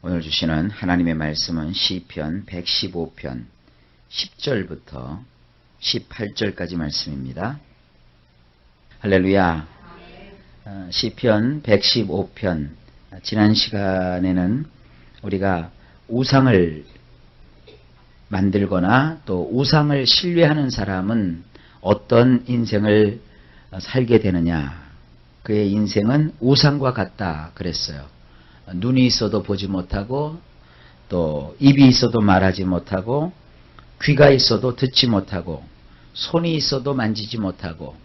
오늘 주시는 하나님의 말씀은 시편 115편 10절부터 18절까지 말씀입니다. 할렐루야. 시편 115편 지난 시간에는 우리가 우상을 만들거나 또 우상을 신뢰하는 사람은 어떤 인생을 살게 되느냐, 그의 인생은 우상과 같다 그랬어요. 눈이 있어도 보지 못하고, 또 입이 있어도 말하지 못하고, 귀가 있어도 듣지 못하고, 손이 있어도 만지지 못하고,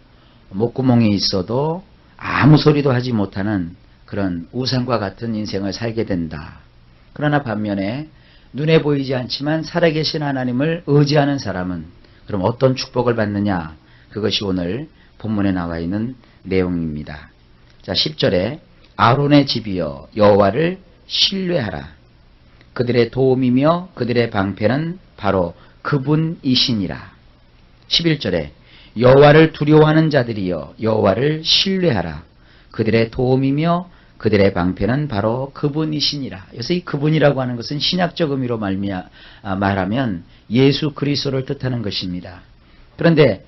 목구멍이 있어도 아무 소리도 하지 못하는 그런 우상과 같은 인생을 살게 된다. 그러나 반면에 눈에 보이지 않지만 살아계신 하나님을 의지하는 사람은 그럼 어떤 축복을 받느냐? 그것이 오늘 본문에 나와 있는 내용입니다. 자, 10절에 아론의 집이여 여호와를 신뢰하라. 그들의 도움이며 그들의 방패는 바로 그분이시니라. 11절에 여호와를 두려워하는 자들이여 여호와를 신뢰하라. 그들의 도움이며 그들의 방패는 바로 그분이시니라. 여기서 이 그분이라고 하는 것은 신약적 의미로 말하면 예수 그리스도를 뜻하는 것입니다. 그런데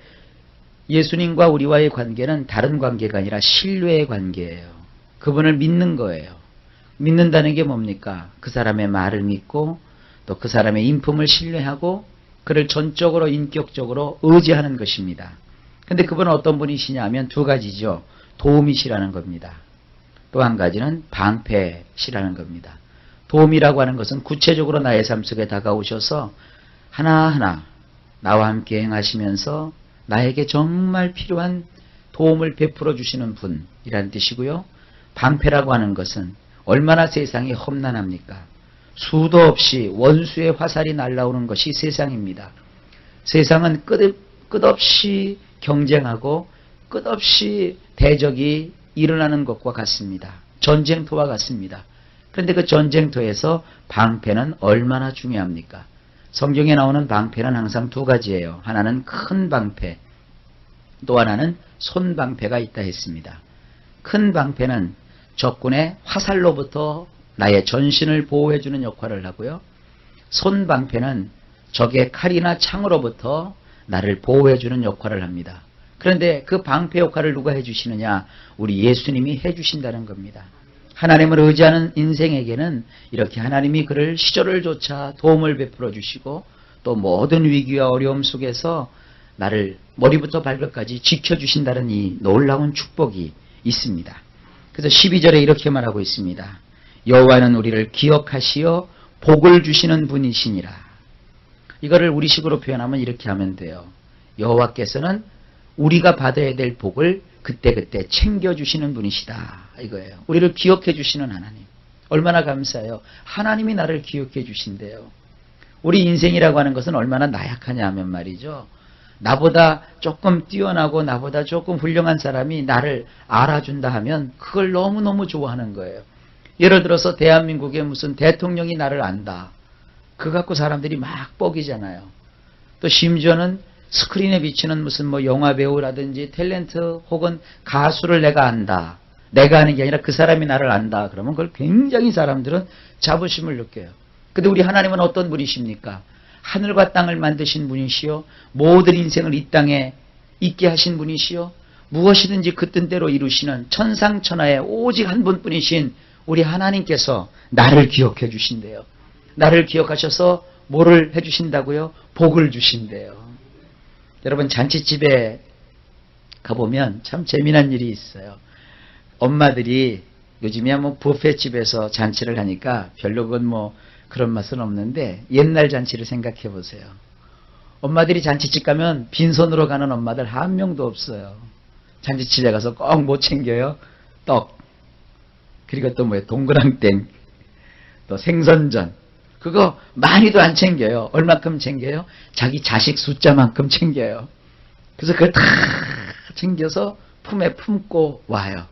예수님과 우리와의 관계는 다른 관계가 아니라 신뢰의 관계예요. 그분을 믿는 거예요. 믿는다는 게 뭡니까? 그 사람의 말을 믿고 또 그 사람의 인품을 신뢰하고 그를 전적으로 인격적으로 의지하는 것입니다. 그런데 그분은 어떤 분이시냐 하면 두 가지죠. 도움이시라는 겁니다. 또 한 가지는 방패시라는 겁니다. 도움이라고 하는 것은 구체적으로 나의 삶 속에 다가오셔서 하나하나 나와 함께 행하시면서 나에게 정말 필요한 도움을 베풀어 주시는 분이라는 뜻이고요. 방패라고 하는 것은 얼마나 세상이 험난합니까? 수도 없이 원수의 화살이 날아오는 것이 세상입니다. 세상은 끝없이 경쟁하고 끝없이 대적이 일어나는 것과 같습니다. 전쟁터와 같습니다. 그런데 그 전쟁터에서 방패는 얼마나 중요합니까? 성경에 나오는 방패는 항상 두 가지예요. 하나는 큰 방패, 또 하나는 손방패가 있다 했습니다. 큰 방패는 적군의 화살로부터 나의 전신을 보호해주는 역할을 하고요. 손방패는 적의 칼이나 창으로부터 나를 보호해주는 역할을 합니다. 그런데 그 방패 역할을 누가 해주시느냐? 우리 예수님이 해주신다는 겁니다. 하나님을 의지하는 인생에게는 이렇게 하나님이 그를 시절을 조차 도움을 베풀어 주시고 또 모든 위기와 어려움 속에서 나를 머리부터 발끝까지 지켜주신다는 이 놀라운 축복이 있습니다. 그래서 12절에 이렇게 말하고 있습니다. 여호와는 우리를 기억하시어 복을 주시는 분이시니라. 이거를 우리식으로 표현하면 이렇게 하면 돼요. 여호와께서는 우리가 받아야 될 복을 그때그때 챙겨주시는 분이시다. 이거예요. 우리를 기억해 주시는 하나님. 얼마나 감사해요. 하나님이 나를 기억해 주신대요. 우리 인생이라고 하는 것은 얼마나 나약하냐 하면 말이죠. 나보다 조금 뛰어나고 나보다 조금 훌륭한 사람이 나를 알아준다 하면 그걸 너무너무 좋아하는 거예요. 예를 들어서 대한민국의 무슨 대통령이 나를 안다. 그거 갖고 사람들이 막 뻐기잖아요. 또 심지어는 스크린에 비치는 무슨 뭐 영화배우라든지 탤런트 혹은 가수를 내가 안다. 내가 아는 게 아니라 그 사람이 나를 안다. 그러면 그걸 굉장히 사람들은 자부심을 느껴요. 근데 우리 하나님은 어떤 분이십니까? 하늘과 땅을 만드신 분이시요. 모든 인생을 이 땅에 있게 하신 분이시요. 무엇이든지 그 뜻대로 이루시는 천상천하의 오직 한 분뿐이신 우리 하나님께서 나를 기억해 주신대요. 나를 기억하셔서 뭐를 해 주신다고요? 복을 주신대요. 여러분 잔치집에 가보면 참 재미난 일이 있어요. 엄마들이 요즘이야 뭐 뷔페집에서 잔치를 하니까 별로 그건 뭐 그런 맛은 없는데 옛날 잔치를 생각해 보세요. 엄마들이 잔치집 가면 빈손으로 가는 엄마들 한 명도 없어요. 잔치집에 가서 꼭 뭐 챙겨요? 떡. 그리고 또 뭐예요? 동그랑땡. 또 생선전. 그거 많이도 안 챙겨요. 얼마큼 챙겨요? 자기 자식 숫자만큼 챙겨요. 그래서 그걸 다 챙겨서 품에 품고 와요.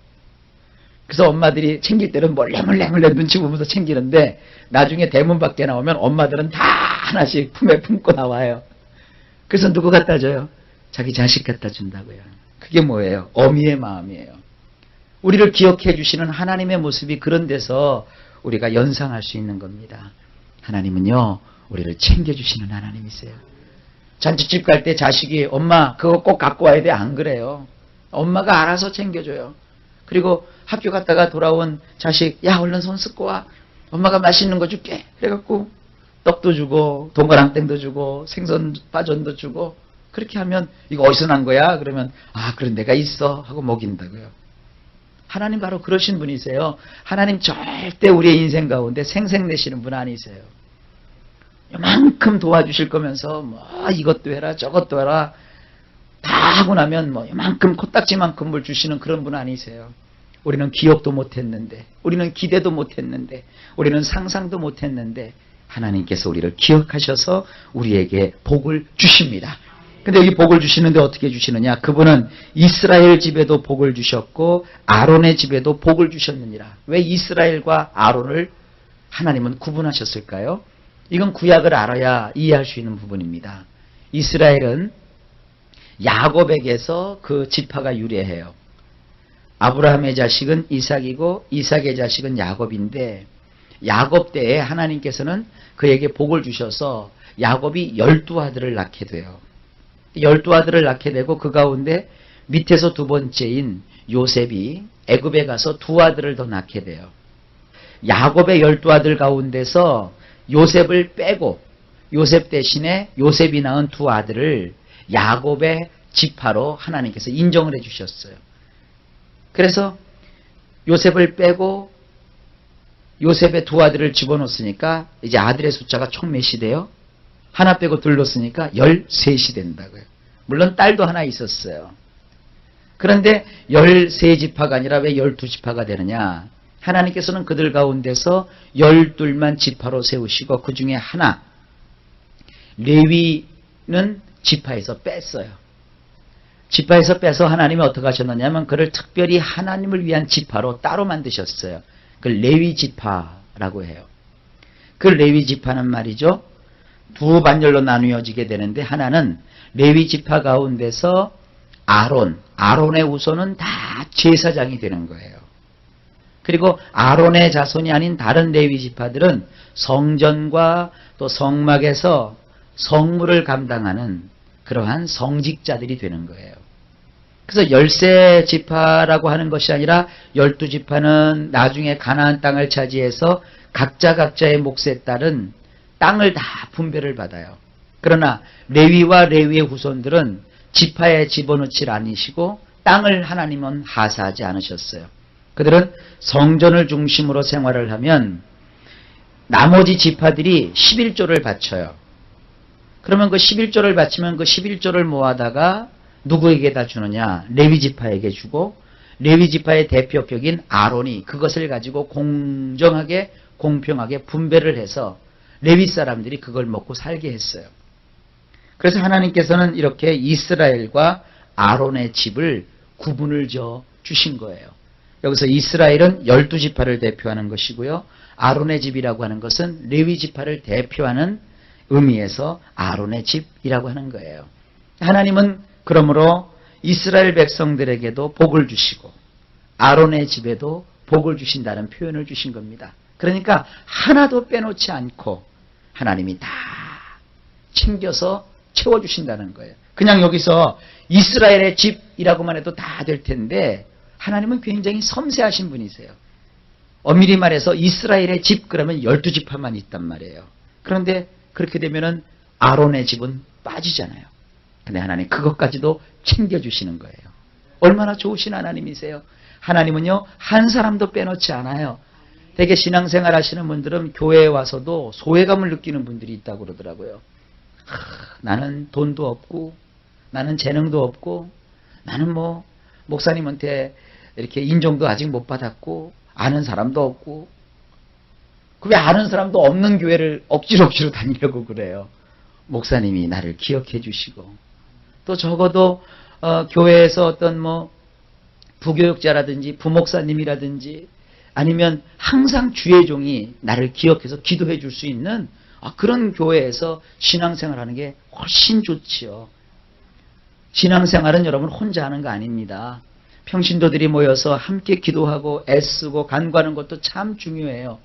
그래서 엄마들이 챙길 때는 몰래 눈치 보면서 챙기는데 나중에 대문 밖에 나오면 엄마들은 다 하나씩 품에 품고 나와요. 그래서 누구 갖다 줘요? 자기 자식 갖다 준다고요. 그게 뭐예요? 어미의 마음이에요. 우리를 기억해 주시는 하나님의 모습이 그런 데서 우리가 연상할 수 있는 겁니다. 하나님은요, 우리를 챙겨주시는 하나님이세요. 잔치집 갈 때 자식이 엄마 그거 꼭 갖고 와야 돼, 안 그래요. 엄마가 알아서 챙겨줘요. 그리고 학교 갔다가 돌아온 자식, 야 얼른 손 씻고 와, 엄마가 맛있는 거 줄게. 그래갖고 떡도 주고 동그랑땡도 주고 생선 파전도 주고, 그렇게 하면 이거 어디서 난 거야? 그러면 아 그래 내가 있어 하고 먹인다고요. 하나님 바로 그러신 분이세요. 하나님 절대 우리의 인생 가운데 생색내시는 분 아니세요. 이만큼 도와주실 거면서 뭐 이것도 해라 저것도 해라 다 하고 나면 뭐 이만큼 코딱지만큼 뭘 주시는 그런 분 아니세요. 우리는 기억도 못했는데, 우리는 기대도 못했는데, 우리는 상상도 못했는데 하나님께서 우리를 기억하셔서 우리에게 복을 주십니다. 근데 여기 복을 주시는데 어떻게 주시느냐? 그분은 이스라엘 집에도 복을 주셨고 아론의 집에도 복을 주셨느니라. 왜 이스라엘과 아론을 하나님은 구분하셨을까요? 이건 구약을 알아야 이해할 수 있는 부분입니다. 이스라엘은 야곱에게서 그 지파가 유래해요. 아브라함의 자식은 이삭이고 이삭의 자식은 야곱인데, 야곱 때에 하나님께서는 그에게 복을 주셔서 야곱이 12아들을 낳게 돼요. 12아들을 낳게 되고 그 가운데 밑에서 두 번째인 요셉이 애굽에 가서 2아들을 더 낳게 돼요. 야곱의 12아들 가운데서 요셉을 빼고 요셉 대신에 요셉이 낳은 2아들을 야곱의 지파로 하나님께서 인정을 해 주셨어요. 그래서 요셉을 빼고 요셉의 2아들을 집어넣었으니까 이제 아들의 숫자가 총 몇이 돼요? 하나 빼고 둘 넣었으니까 13이 된다고요. 물론 딸도 하나 있었어요. 그런데 13지파가 아니라 왜 12지파가 되느냐? 하나님께서는 그들 가운데서 12만 지파로 세우시고 그 중에 하나, 레위는 지파에서 뺐어요. 지파에서 빼서 하나님이 어떻게 하셨느냐면 그를 특별히 하나님을 위한 지파로 따로 만드셨어요. 그 레위 지파라고 해요. 그 레위 지파는 말이죠, 두 반열로 나누어지게 되는데 하나는 레위 지파 가운데서 아론의 후손은 다 제사장이 되는 거예요. 그리고 아론의 자손이 아닌 다른 레위 지파들은 성전과 또 성막에서 성물을 감당하는 그러한 성직자들이 되는 거예요. 그래서 13지파라고 하는 것이 아니라 12지파는 나중에 가나안 땅을 차지해서 각자의 몫에 따른 땅을 다 분배를 받아요. 그러나 레위와 레위의 후손들은 지파에 집어넣지 않으시고 땅을 하나님은 하사하지 않으셨어요. 그들은 성전을 중심으로 생활을 하면 나머지 지파들이 11조를 바쳐요. 그러면 그 11조를 바치면 그 11조를 모아다가 누구에게다 주느냐? 레위 지파에게 주고, 레위 지파의 대표격인 아론이 그것을 가지고 공정하게 공평하게 분배를 해서 레위 사람들이 그걸 먹고 살게 했어요. 그래서 하나님께서는 이렇게 이스라엘과 아론의 집을 구분을 져 주신 거예요. 여기서 이스라엘은 12지파를 대표하는 것이고요, 아론의 집이라고 하는 것은 레위 지파를 대표하는 의미에서 아론의 집이라고 하는 거예요. 하나님은 그러므로 이스라엘 백성들에게도 복을 주시고 아론의 집에도 복을 주신다는 표현을 주신 겁니다. 그러니까 하나도 빼놓지 않고 하나님이 다 챙겨서 채워주신다는 거예요. 그냥 여기서 이스라엘의 집이라고만 해도 다 될 텐데 하나님은 굉장히 섬세하신 분이세요. 엄밀히 말해서 이스라엘의 집 그러면 12지파만 있단 말이에요. 그런데 그렇게 되면은 아론의 집은 빠지잖아요. 근데 하나님 그것까지도 챙겨주시는 거예요. 얼마나 좋으신 하나님이세요. 하나님은요 한 사람도 빼놓지 않아요. 되게 신앙생활 하시는 분들은 교회에 와서도 소외감을 느끼는 분들이 있다고 그러더라고요. 나는 돈도 없고 나는 재능도 없고 나는 뭐 목사님한테 이렇게 인정도 아직 못 받았고 아는 사람도 없고, 그 왜 아는 사람도 없는 교회를 억지로 다니려고 그래요. 목사님이 나를 기억해 주시고 또 적어도 교회에서 어떤 뭐 부교육자라든지 부목사님이라든지 아니면 항상 주의 종이 나를 기억해서 기도해 줄 수 있는 그런 교회에서 신앙생활하는 게 훨씬 좋지요. 신앙생활은 여러분 혼자 하는 거 아닙니다. 평신도들이 모여서 함께 기도하고 애쓰고 간구하는 것도 참 중요해요.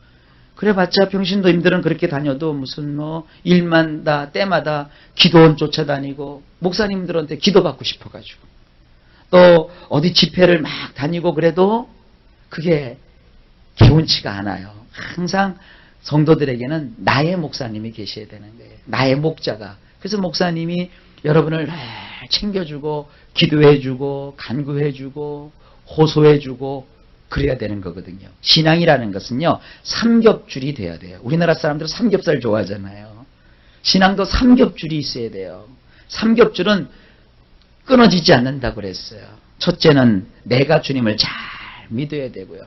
그래봤자 평신도님들은 그렇게 다녀도 무슨 뭐 일마다 때마다 기도원 쫓아다니고 목사님들한테 기도받고 싶어가지고 또 어디 집회를 막 다니고 그래도 그게 개운치가 않아요. 항상 성도들에게는 나의 목사님이 계셔야 되는 거예요. 나의 목자가. 그래서 목사님이 여러분을 챙겨주고 기도해주고 간구해주고 호소해주고 그래야 되는 거거든요. 신앙이라는 것은요, 삼겹줄이 돼야 돼요. 우리나라 사람들은 삼겹살 좋아하잖아요. 신앙도 삼겹줄이 있어야 돼요. 삼겹줄은 끊어지지 않는다고 그랬어요. 첫째는 내가 주님을 잘 믿어야 되고요.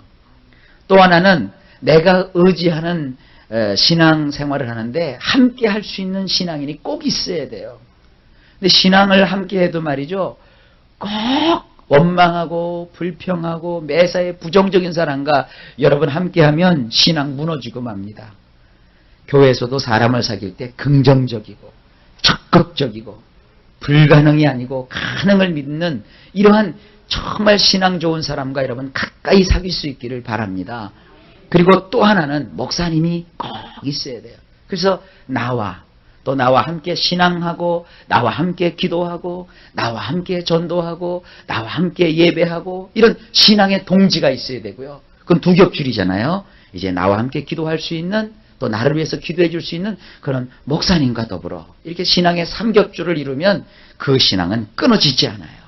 또 하나는 내가 의지하는 신앙 생활을 하는데 함께 할 수 있는 신앙인이 꼭 있어야 돼요. 근데 신앙을 함께 해도 말이죠, 꼭 원망하고 불평하고 매사에 부정적인 사람과 여러분 함께하면 신앙 무너지고 맙니다. 교회에서도 사람을 사귈 때 긍정적이고 적극적이고 불가능이 아니고 가능을 믿는 이러한 정말 신앙 좋은 사람과 여러분 가까이 사귈 수 있기를 바랍니다. 그리고 또 하나는 목사님이 꼭 있어야 돼요. 그래서 나와 함께 신앙하고 나와 함께 기도하고 나와 함께 전도하고 나와 함께 예배하고 이런 신앙의 동지가 있어야 되고요. 그건 두 겹줄이잖아요. 이제 나와 함께 기도할 수 있는 또 나를 위해서 기도해 줄 수 있는 그런 목사님과 더불어 이렇게 신앙의 삼겹줄을 이루면 그 신앙은 끊어지지 않아요.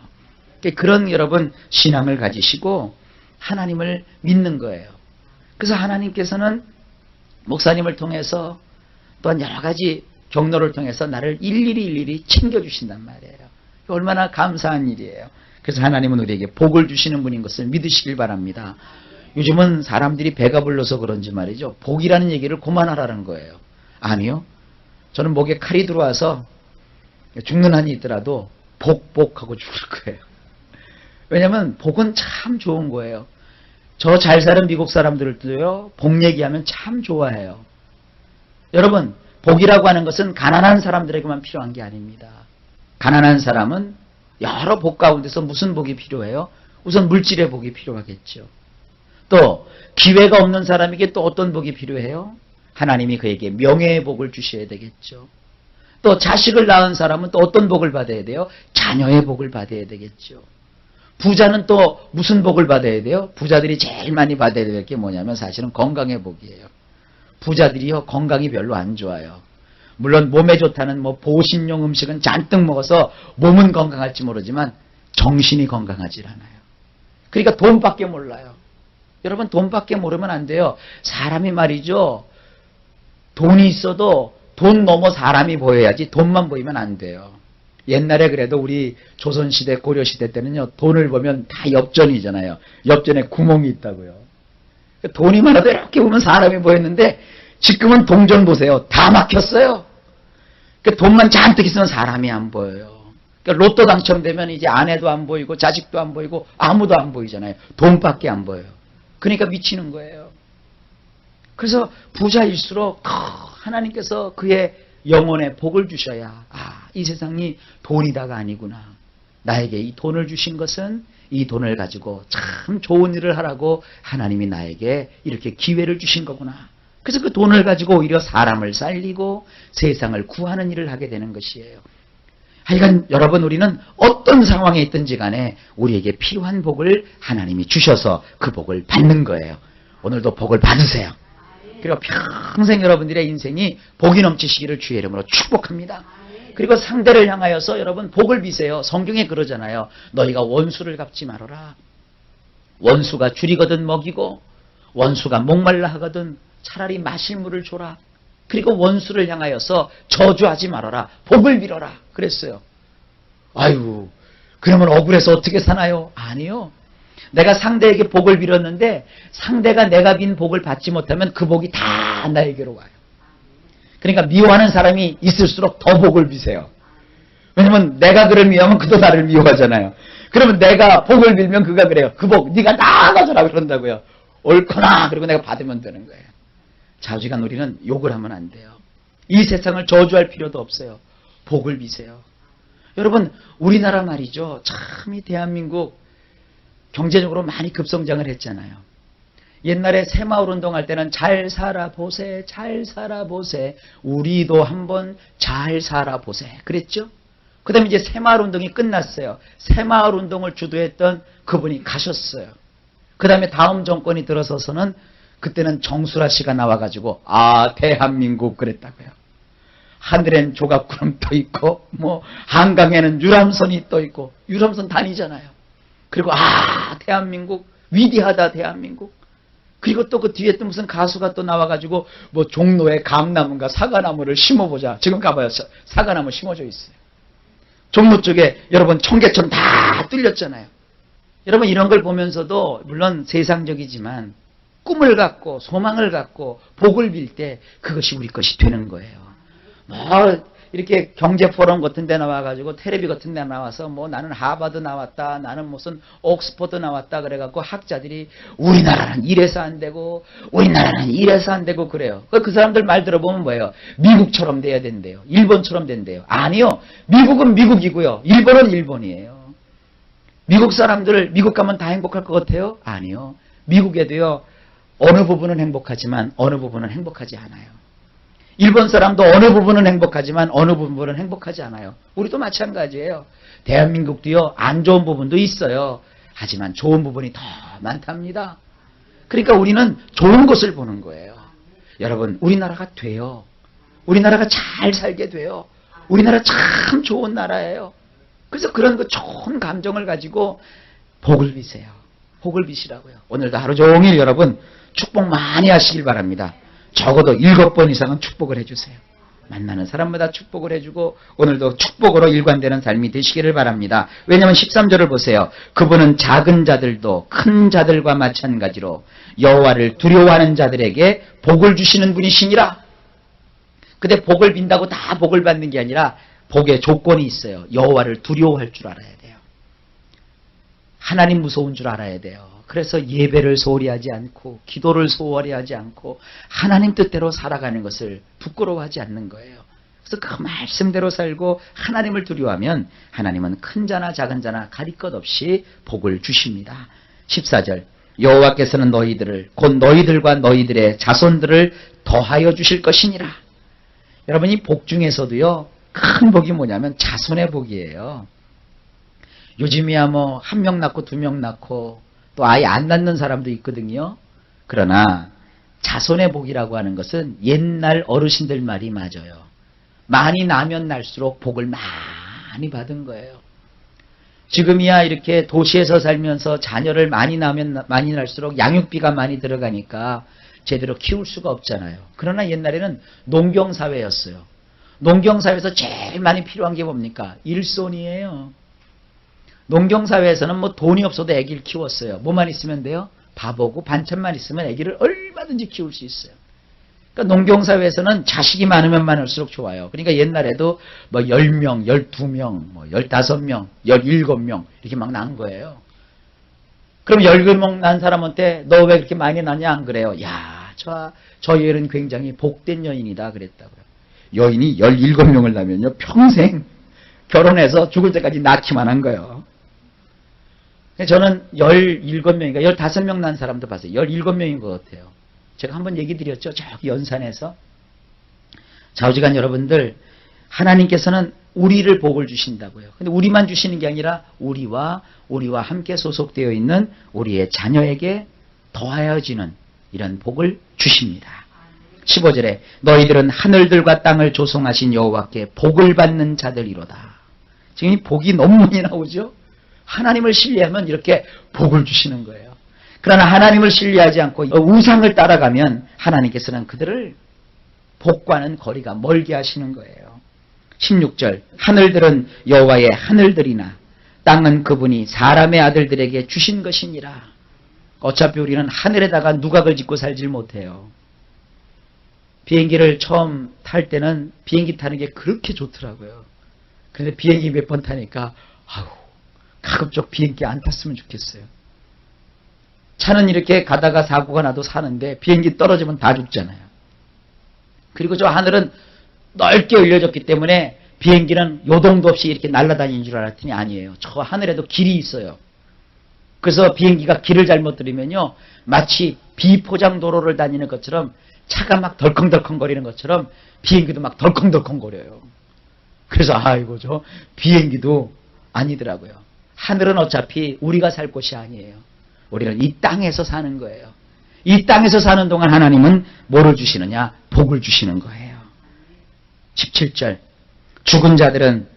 그런 여러분 신앙을 가지시고 하나님을 믿는 거예요. 그래서 하나님께서는 목사님을 통해서 또한 여러 가지 경로를 통해서 나를 일일이 챙겨주신단 말이에요. 얼마나 감사한 일이에요. 그래서 하나님은 우리에게 복을 주시는 분인 것을 믿으시길 바랍니다. 요즘은 사람들이 배가 불러서 그런지 말이죠, 복이라는 얘기를 그만하라는 거예요. 아니요, 저는 목에 칼이 들어와서 죽는 한이 있더라도 복하고 죽을 거예요. 왜냐하면 복은 참 좋은 거예요. 저 잘 사는 미국 사람들도요, 복 얘기하면 참 좋아해요. 여러분, 복이라고 하는 것은 가난한 사람들에게만 필요한 게 아닙니다. 가난한 사람은 여러 복 가운데서 무슨 복이 필요해요? 우선 물질의 복이 필요하겠죠. 또 기회가 없는 사람에게 또 어떤 복이 필요해요? 하나님이 그에게 명예의 복을 주셔야 되겠죠. 또 자식을 낳은 사람은 또 어떤 복을 받아야 돼요? 자녀의 복을 받아야 되겠죠. 부자는 또 무슨 복을 받아야 돼요? 부자들이 제일 많이 받아야 될 게 뭐냐면 사실은 건강의 복이에요. 부자들이요, 건강이 별로 안 좋아요. 물론 몸에 좋다는 뭐 보신용 음식은 잔뜩 먹어서 몸은 건강할지 모르지만 정신이 건강하지 않아요. 그러니까 돈밖에 몰라요. 여러분, 돈밖에 모르면 안 돼요. 사람이 말이죠, 돈이 있어도 돈 넘어 사람이 보여야지 돈만 보이면 안 돼요. 옛날에 그래도 우리 조선시대 고려시대 때는요, 돈을 보면 다 엽전이잖아요. 엽전에 구멍이 있다고요. 돈이 많아도 이렇게 보면 사람이 보였는데 지금은 동전 보세요. 다 막혔어요. 돈만 잔뜩 있으면 사람이 안 보여요. 로또 당첨되면 이제 아내도 안 보이고 자식도 안 보이고 아무도 안 보이잖아요. 돈밖에 안 보여요. 그러니까 미치는 거예요. 그래서 부자일수록 하나님께서 그의 영혼에 복을 주셔야, 이 세상이 돈이다가 아니구나. 나에게 이 돈을 주신 것은 이 돈을 가지고 참 좋은 일을 하라고 하나님이 나에게 이렇게 기회를 주신 거구나. 그래서 그 돈을 가지고 오히려 사람을 살리고 세상을 구하는 일을 하게 되는 것이에요. 하여간 여러분, 우리는 어떤 상황에 있든지 간에 우리에게 필요한 복을 하나님이 주셔서 그 복을 받는 거예요. 오늘도 복을 받으세요. 그리고 평생 여러분들의 인생이 복이 넘치시기를 주의 이름으로 축복합니다. 그리고 상대를 향하여서 여러분 복을 비세요. 성경에 그러잖아요. 너희가 원수를 갚지 말아라. 원수가 줄이거든 먹이고 원수가 목말라 하거든 차라리 마실 물을 줘라. 그리고 원수를 향하여서 저주하지 말아라. 복을 빌어라. 그랬어요. 아유, 그러면 억울해서 어떻게 사나요? 아니요. 내가 상대에게 복을 빌었는데 상대가 내가 빈 복을 받지 못하면 그 복이 다 나에게로 와요. 그러니까 미워하는 사람이 있을수록 더 복을 비세요. 왜냐면 내가 그를 미워하면 그도 나를 미워하잖아요. 그러면 내가 복을 빌면 그가 그래요. 그 복 네가 나가져라 그런다고요. 옳거나 그리고 내가 받으면 되는 거예요. 자주간 우리는 욕을 하면 안 돼요. 이 세상을 저주할 필요도 없어요. 복을 비세요. 여러분, 우리나라 말이죠, 참 이 대한민국 경제적으로 많이 급성장을 했잖아요. 옛날에 새마을 운동할 때는 잘 살아보세, 잘 살아보세, 우리도 한번 잘 살아보세 그랬죠. 그 다음에 이제 새마을 운동이 끝났어요. 새마을 운동을 주도했던 그분이 가셨어요. 그 다음에 다음 정권이 들어서서는 그때는 정수라 씨가 나와가지고 대한민국 그랬다고요. 하늘엔 조각구름 떠 있고 뭐 한강에는 유람선이 떠 있고 유람선 다니잖아요. 그리고 대한민국 위대하다 대한민국. 그리고 또 그 뒤에 또 무슨 가수가 또 나와가지고 뭐 종로에 감나무인가 사과나무를 심어보자. 지금 가봐요. 사과나무 심어져 있어요. 종로 쪽에 여러분 청계천 다 뚫렸잖아요. 여러분 이런 걸 보면서도 물론 세상적이지만 꿈을 갖고 소망을 갖고 복을 빌 때 그것이 우리 것이 되는 거예요. 뭐 이렇게 경제 포럼 같은 데 나와가지고 텔레비 같은 데 나와서 뭐 나는 하버드 나왔다, 나는 무슨 옥스퍼드 나왔다 그래갖고 학자들이 우리나라는 이래서 안 되고 우리나라는 이래서 안 되고 그래요. 그 사람들 말 들어보면 뭐예요? 미국처럼 돼야 된대요. 일본처럼 된대요. 아니요. 미국은 미국이고요. 일본은 일본이에요. 미국 사람들 미국 가면 다 행복할 것 같아요? 아니요. 미국에도요. 어느 부분은 행복하지만 어느 부분은 행복하지 않아요. 일본 사람도 어느 부분은 행복하지만 어느 부분은 행복하지 않아요. 우리도 마찬가지예요. 대한민국도요. 안 좋은 부분도 있어요. 하지만 좋은 부분이 더 많답니다. 그러니까 우리는 좋은 것을 보는 거예요. 여러분 우리나라가 돼요. 우리나라가 잘 살게 돼요. 우리나라 참 좋은 나라예요. 그래서 그런 그 좋은 감정을 가지고 복을 비세요. 복을 비시라고요. 오늘도 하루 종일 여러분 축복 많이 하시길 바랍니다. 적어도 7번 이상은 축복을 해주세요. 만나는 사람마다 축복을 해주고 오늘도 축복으로 일관되는 삶이 되시기를 바랍니다. 왜냐하면 13절을 보세요. 그분은 작은 자들도 큰 자들과 마찬가지로 여호와를 두려워하는 자들에게 복을 주시는 분이시니라. 근데 복을 빈다고 다 복을 받는 게 아니라 복의 조건이 있어요. 여호와를 두려워할 줄 알아야 돼요. 하나님 무서운 줄 알아야 돼요. 그래서 예배를 소홀히 하지 않고 기도를 소홀히 하지 않고 하나님 뜻대로 살아가는 것을 부끄러워하지 않는 거예요. 그래서 그 말씀대로 살고 하나님을 두려워하면 하나님은 큰 자나 작은 자나 가릴 것 없이 복을 주십니다. 14절 여호와께서는 너희들을 곧 너희들과 너희들의 자손들을 더하여 주실 것이니라. 여러분 이 복 중에서도요. 큰 복이 뭐냐면 자손의 복이에요. 요즘이야 뭐 1명 낳고 2명 낳고 또 아예 안 낳는 사람도 있거든요. 그러나 자손의 복이라고 하는 것은 옛날 어르신들 말이 맞아요. 많이 나면 날수록 복을 많이 받은 거예요. 지금이야 이렇게 도시에서 살면서 자녀를 많이 낳으면 많이 날수록 양육비가 많이 들어가니까 제대로 키울 수가 없잖아요. 그러나 옛날에는 농경사회였어요. 농경사회에서 제일 많이 필요한 게 뭡니까? 일손이에요. 농경사회에서는 뭐 돈이 없어도 아기를 키웠어요. 뭐만 있으면 돼요? 밥하고 반찬만 있으면 아기를 얼마든지 키울 수 있어요. 그러니까 농경사회에서는 자식이 많으면 많을수록 좋아요. 그러니까 옛날에도 뭐 10명, 12명, 뭐 15명, 17명 이렇게 막 낳은 거예요. 그럼 17명 낳은 사람한테 너 왜 그렇게 많이 낳냐 안 그래요? 야, 저 여인은 굉장히 복된 여인이다 그랬다고요. 여인이 17명을 낳으면요. 평생 결혼해서 죽을 때까지 낳기만 한 거예요. 저는 17명인가 15명 낳은 사람도 봤어요. 17명인 것 같아요. 제가 한번 얘기 드렸죠. 저기 연산에서. 좌우지간 여러분들 하나님께서는 우리를 복을 주신다고요. 근데 우리만 주시는 게 아니라 우리와 함께 소속되어 있는 우리의 자녀에게 더하여지는 이런 복을 주십니다. 15절에 너희들은 하늘들과 땅을 조성하신 여호와께 복을 받는 자들이로다. 지금 이 복이 너무 많이 나오죠. 하나님을 신뢰하면 이렇게 복을 주시는 거예요. 그러나 하나님을 신뢰하지 않고 우상을 따라가면 하나님께서는 그들을 복과는 거리가 멀게 하시는 거예요. 16절 하늘들은 여호와의 하늘들이나 땅은 그분이 사람의 아들들에게 주신 것이니라. 어차피 우리는 하늘에다가 누각을 짓고 살질 못해요. 비행기를 처음 탈 때는 비행기 타는 게 그렇게 좋더라고요. 그런데 비행기 몇 번 타니까 가급적 비행기 안 탔으면 좋겠어요. 차는 이렇게 가다가 사고가 나도 사는데 비행기 떨어지면 다 죽잖아요. 그리고 저 하늘은 넓게 열려졌기 때문에 비행기는 요동도 없이 이렇게 날아다니는 줄 알았더니 아니에요. 저 하늘에도 길이 있어요. 그래서 비행기가 길을 잘못 들이면요. 마치 비포장 도로를 다니는 것처럼 차가 막 덜컹덜컹거리는 것처럼 비행기도 막 덜컹덜컹거려요. 그래서 아이고 저 비행기도 아니더라고요. 하늘은 어차피 우리가 살 곳이 아니에요. 우리는 이 땅에서 사는 거예요. 이 땅에서 사는 동안 하나님은 뭐를 주시느냐? 복을 주시는 거예요. 17절 죽은 자들은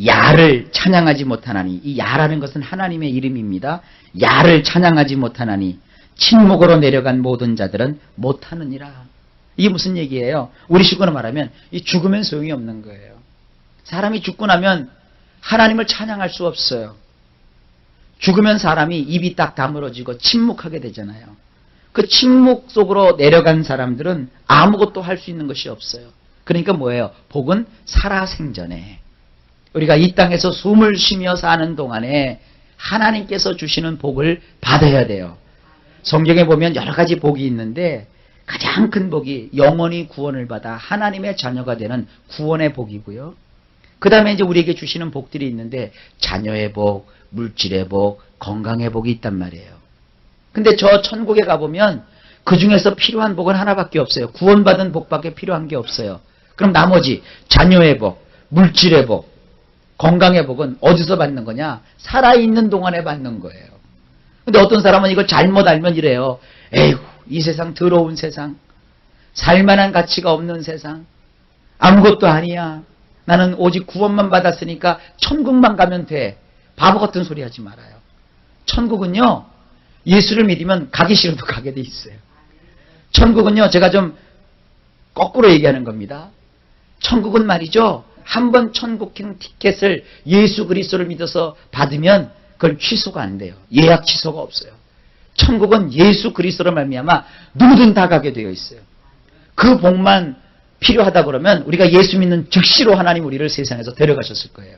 야를 찬양하지 못하나니, 이 야라는 것은 하나님의 이름입니다. 야를 찬양하지 못하나니 침묵으로 내려간 모든 자들은 못하느니라. 이게 무슨 얘기예요? 우리 식으로 말하면 이 죽으면 소용이 없는 거예요. 사람이 죽고 나면 하나님을 찬양할 수 없어요. 죽으면 사람이 입이 딱 다물어지고 침묵하게 되잖아요. 그 침묵 속으로 내려간 사람들은 아무것도 할 수 있는 것이 없어요. 그러니까 뭐예요? 복은 살아생전에 우리가 이 땅에서 숨을 쉬며 사는 동안에 하나님께서 주시는 복을 받아야 돼요. 성경에 보면 여러 가지 복이 있는데 가장 큰 복이 영원히 구원을 받아 하나님의 자녀가 되는 구원의 복이고요. 그 다음에 이제 우리에게 주시는 복들이 있는데 자녀의 복, 물질의 복, 건강의 복이 있단 말이에요. 근데 저 천국에 가보면 그 중에서 필요한 복은 하나밖에 없어요. 구원받은 복밖에 필요한 게 없어요. 그럼 나머지 자녀의 복, 물질의 복, 건강의 복은 어디서 받는 거냐? 살아있는 동안에 받는 거예요. 근데 어떤 사람은 이걸 잘못 알면 이래요. 에이구, 이 세상 더러운 세상, 살만한 가치가 없는 세상, 아무것도 아니야. 나는 오직 구원만 받았으니까 천국만 가면 돼. 바보 같은 소리 하지 말아요. 천국은요, 예수를 믿으면 가기 싫어도 가게 돼 있어요. 천국은요, 제가 좀 거꾸로 얘기하는 겁니다. 천국은 말이죠, 한번 천국행 티켓을 예수 그리스도를 믿어서 받으면 그걸 취소가 안 돼요. 예약 취소가 없어요. 천국은 예수 그리스도로 말미암아 누구든 다 가게 되어 있어요. 그 복만 필요하다 그러면 우리가 예수 믿는 즉시로 하나님 우리를 세상에서 데려가셨을 거예요.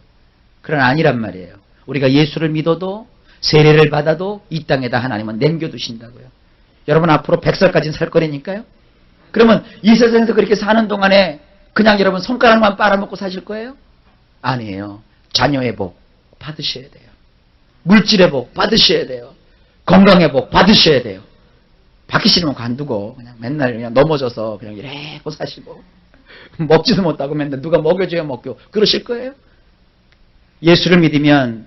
그러나 아니란 말이에요. 우리가 예수를 믿어도 세례를 받아도 이 땅에다 하나님은 남겨두신다고요. 여러분 앞으로 100살까지는 살 거라니까요. 그러면 이 세상에서 그렇게 사는 동안에 그냥 여러분 손가락만 빨아먹고 사실 거예요? 아니에요. 자녀의 복 받으셔야 돼요. 물질의 복 받으셔야 돼요. 건강의 복 받으셔야 돼요. 받기 싫으면 관두고 그냥 맨날 그냥 넘어져서 그냥 이래고 사시고 먹지도 못하고 맨날 누가 먹여줘야 먹고 그러실 거예요? 예수를 믿으면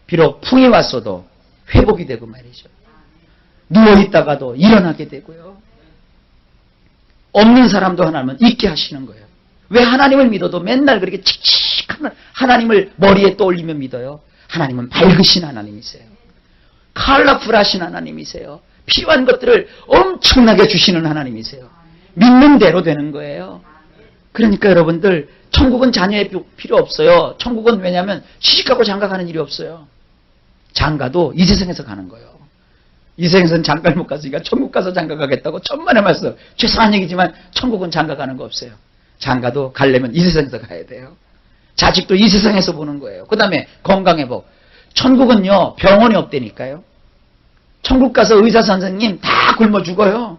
비록 풍이 왔어도 회복이 되고 말이죠. 누워있다가도 일어나게 되고요. 없는 사람도 하나님은 있게 하시는 거예요. 왜 하나님을 믿어도 맨날 그렇게 칙칙한 하나님을 머리에 떠올리며 믿어요? 하나님은 밝으신 하나님이세요. 컬러풀하신 하나님이세요. 필요한 것들을 엄청나게 주시는 하나님이세요. 믿는 대로 되는 거예요. 그러니까 여러분들 천국은 자녀의 필요 없어요. 천국은 왜냐하면 시집가고 장가가는 일이 없어요. 장가도 이 세상에서 가는 거예요. 이 세상에서는 장가를 못 갔으니까 천국 가서 장가가겠다고 천만의 말씀. 죄송한 얘기지만 천국은 장가가는 거 없어요. 장가도 가려면 이 세상에서 가야 돼요. 자식도 이 세상에서 보는 거예요. 그 다음에 건강의 복. 천국은요 병원이 없다니까요. 천국 가서 의사 선생님 다 굶어 죽어요.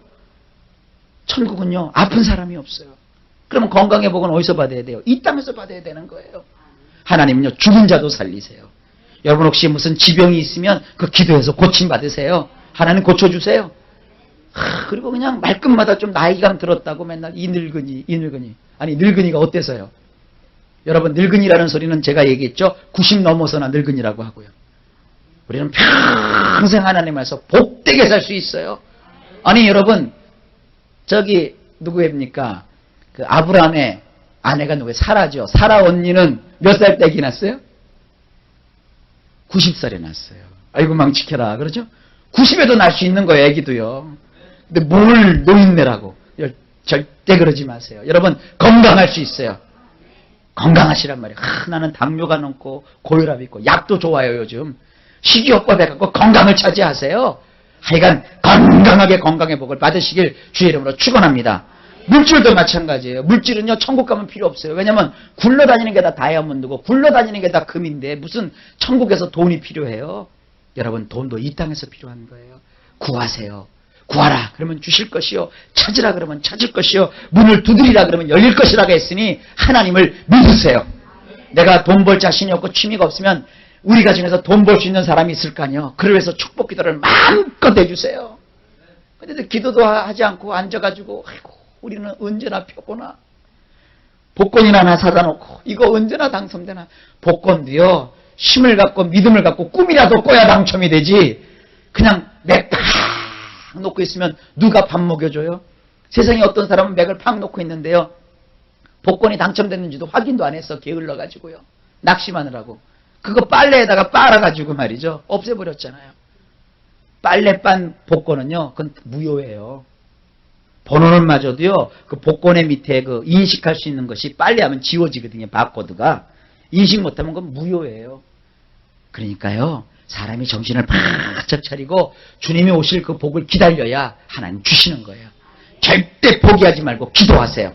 천국은요 아픈 사람이 없어요. 그러면 건강의 복은 어디서 받아야 돼요? 이 땅에서 받아야 되는 거예요. 하나님은요 죽은 자도 살리세요. 여러분 혹시 무슨 지병이 있으면 그 기도해서 고침 받으세요. 하나님 고쳐주세요. 그리고 그냥 말끝마다 좀 나이가 들었다고 맨날 이 늙은이 아니 늙은이가 어때서요? 여러분 늙은이라는 소리는 제가 얘기했죠. 90 넘어서나 늙은이라고 하고요. 우리는 평생 하나님 안에서 복되게 살 수 있어요. 아니 여러분 저기 누구입니까? 그 아브라함의 아내가 누구예요? 사라죠. 사라 언니는 몇 살 때 기났어요? 90살에 났어요. 아이고 망치켜라 그러죠? 90에도 날 수 있는 거예요. 애기도요. 근데 뭘 노인네라고. 절대 그러지 마세요. 여러분 건강할 수 있어요. 건강하시란 말이에요. 나는 당뇨가 넘고 고혈압이 있고 약도 좋아요 요즘. 식이요법 해갖고 건강을 차지하세요. 하여간 건강하게 건강의 복을 받으시길 주의 이름으로 축원합니다. 물질도 마찬가지예요. 물질은요 천국 가면 필요 없어요. 왜냐하면 굴러다니는 게 다 다이아몬드고 굴러다니는 게 다 금인데 무슨 천국에서 돈이 필요해요. 여러분 돈도 이 땅에서 필요한 거예요. 구하세요. 구하라 그러면 주실 것이요 찾으라 그러면 찾을 것이요 문을 두드리라 그러면 열릴 것이라고 했으니 하나님을 믿으세요. 내가 돈 벌 자신이 없고 취미가 없으면 우리 가정에서 돈 벌 수 있는 사람이 있을 거 아니에요. 그러면서 축복 기도를 마음껏 해주세요. 근데 기도도 하지 않고 앉아가지고 아이고 우리는 언제나 표고나 복권이나 하나 사다 놓고 이거 언제나 당첨되나. 복권도요 힘을 갖고 믿음을 갖고 꿈이라도 꿔야 당첨이 되지. 그냥 맥 팍 놓고 있으면 누가 밥 먹여줘요? 세상에 어떤 사람은 맥을 팍 놓고 있는데요 복권이 당첨됐는지도 확인도 안 했어. 게을러가지고요. 낙심하느라고. 그거 빨래에다가 빨아가지고 말이죠. 없애버렸잖아요. 빨래빤 복권은요, 그건 무효예요. 번호는 마저도요, 그 복권의 밑에 그 인식할 수 있는 것이 빨래하면 지워지거든요. 바코드가. 인식 못하면 그건 무효예요. 그러니까요, 사람이 정신을 바짝 차리고 주님이 오실 그 복을 기다려야 하나님 주시는 거예요. 절대 포기하지 말고 기도하세요.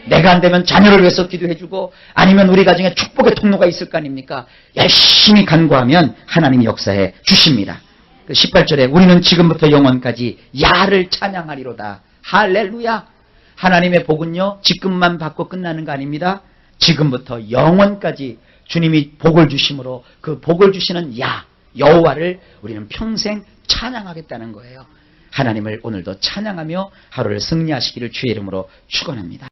내가 안 되면 자녀를 위해서 기도해주고 아니면 우리 가정에 축복의 통로가 있을 거 아닙니까? 열심히 간구하면 하나님이 역사해 주십니다. 18절에 우리는 지금부터 영원까지 야를 찬양하리로다. 할렐루야. 하나님의 복은요 지금만 받고 끝나는 거 아닙니다. 지금부터 영원까지 주님이 복을 주심으로 그 복을 주시는 야 여호와를 우리는 평생 찬양하겠다는 거예요. 하나님을 오늘도 찬양하며 하루를 승리하시기를 주의 이름으로 축원합니다.